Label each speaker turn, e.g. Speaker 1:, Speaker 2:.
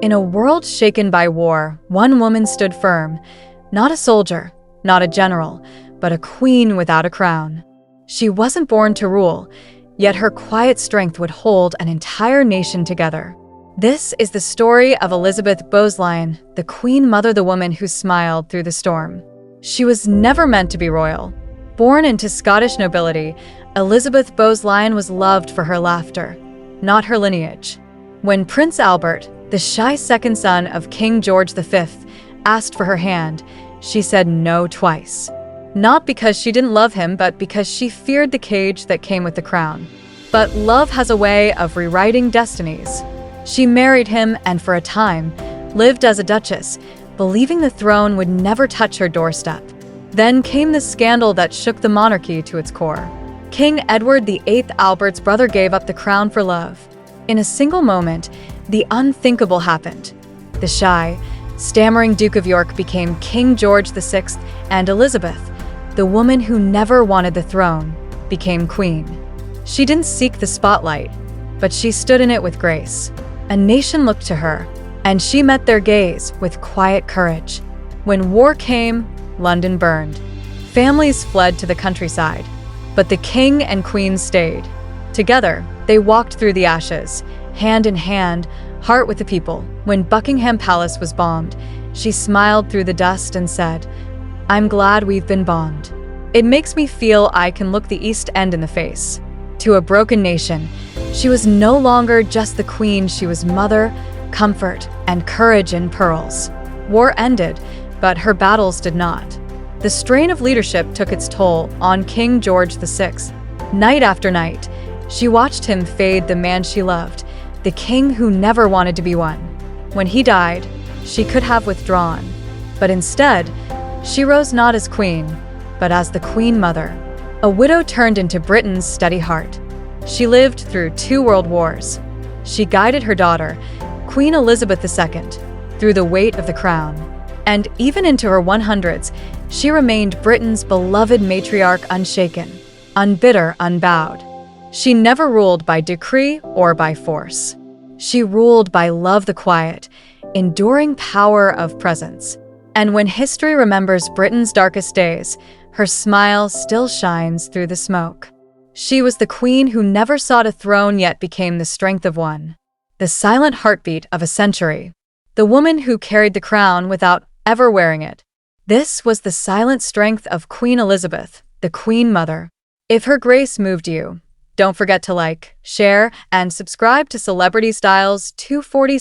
Speaker 1: In a world shaken by war, one woman stood firm. Not a soldier, not a general, but a queen without a crown. She wasn't born to rule, yet her quiet strength would hold an entire nation together. This is the story of Elizabeth Bowes-Lyon, the Queen Mother, the woman who smiled through the storm. She was never meant to be royal. Born into Scottish nobility, Elizabeth Bowes-Lyon was loved for her laughter, not her lineage. When Prince Albert, the shy second son of King George V, asked for her hand, she said no twice. Not because she didn't love him, but because she feared the cage that came with the crown. But love has a way of rewriting destinies. She married him and for a time lived as a duchess, believing the throne would never touch her doorstep. Then came the scandal that shook the monarchy to its core. King Edward VIII, Albert's brother, gave up the crown for love. In a single moment, the unthinkable happened. The shy, stammering Duke of York became King George VI, and Elizabeth, the woman who never wanted the throne, became queen. She didn't seek the spotlight, but she stood in it with grace. A nation looked to her, and she met their gaze with quiet courage. When war came, London burned. Families fled to the countryside, but the king and queen stayed. Together, they walked through the ashes, hand in hand, heart with the people. When Buckingham Palace was bombed, she smiled through the dust and said, "I'm glad we've been bombed. It makes me feel I can look the East End in the face." To a broken nation, she was no longer just the queen, she was mother, comfort, and courage in pearls. War ended, but her battles did not. The strain of leadership took its toll on King George VI. Night after night, she watched him fade, the man she loved, the king who never wanted to be one. When he died, she could have withdrawn, but instead, she rose not as queen, but as the Queen Mother. A widow turned into Britain's steady heart. She lived through 2 world wars. She guided her daughter, Queen Elizabeth II, through the weight of the crown. And even into her 100s, she remained Britain's beloved matriarch, unshaken, unbitter, unbowed. She never ruled by decree or by force. She ruled by love, the quiet, enduring power of presence. And when history remembers Britain's darkest days, her smile still shines through the smoke. She was the queen who never sought a throne yet became the strength of one. The silent heartbeat of a century. The woman who carried the crown without ever wearing it. This was the silent strength of Queen Elizabeth, the Queen Mother. If her grace moved you, don't forget to like, share, and subscribe to Celebrity Styles 240.